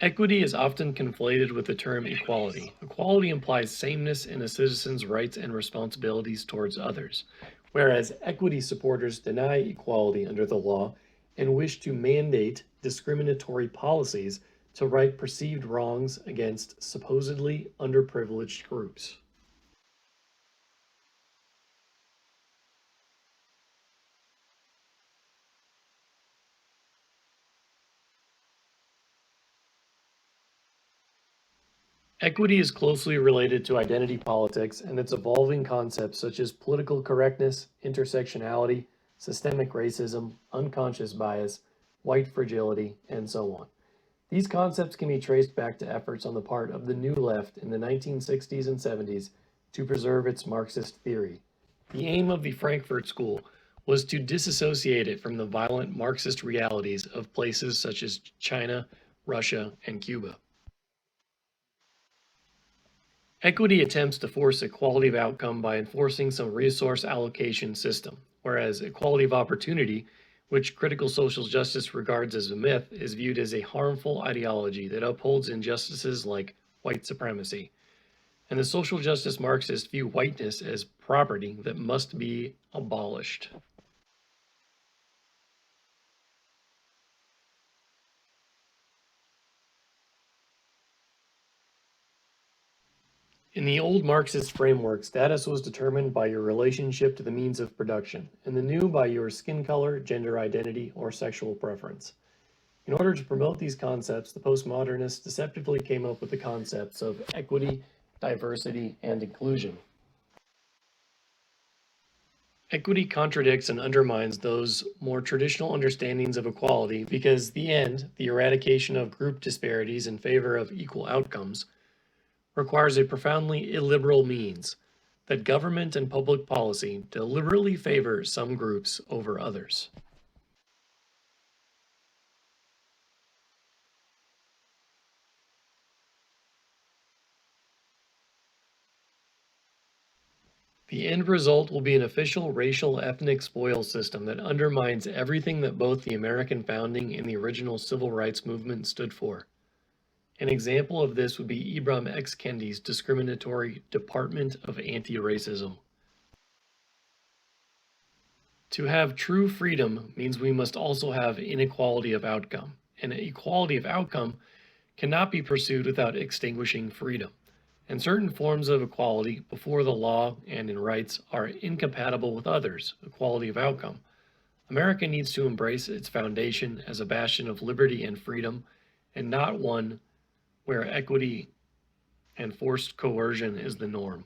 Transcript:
Equity is often conflated with the term equality. Equality implies sameness in a citizen's rights and responsibilities towards others, whereas equity supporters deny equality under the law and wish to mandate discriminatory policies to right perceived wrongs against supposedly underprivileged groups. Equity is closely related to identity politics and its evolving concepts such as political correctness, intersectionality, systemic racism, unconscious bias, white fragility, and so on. These concepts can be traced back to efforts on the part of the New Left in the 1960s and 70s to preserve its Marxist theory. The aim of the Frankfurt School was to disassociate it from the violent Marxist realities of places such as China, Russia, and Cuba. Equity attempts to force equality of outcome by enforcing some resource allocation system, whereas equality of opportunity, which critical social justice regards as a myth, is viewed as a harmful ideology that upholds injustices like white supremacy. And the social justice Marxists view whiteness as property that must be abolished. In the old Marxist framework, status was determined by your relationship to the means of production, in the new by your skin color, gender identity, or sexual preference. In order to promote these concepts, the postmodernists deceptively came up with the concepts of equity, diversity, and inclusion. Equity contradicts and undermines those more traditional understandings of equality because the end, the eradication of group disparities in favor of equal outcomes, requires a profoundly illiberal means that government and public policy deliberately favor some groups over others. The end result will be an official racial ethnic spoils system that undermines everything that both the American founding and the original civil rights movement stood for. An example of this would be Ibram X. Kendi's discriminatory Department of Anti-Racism. To have true freedom means we must also have inequality of outcome, and equality of outcome cannot be pursued without extinguishing freedom. And certain forms of equality before the law and in rights are incompatible with others, equality of outcome. America needs to embrace its foundation as a bastion of liberty and freedom, and not one where equity and forced coercion is the norm.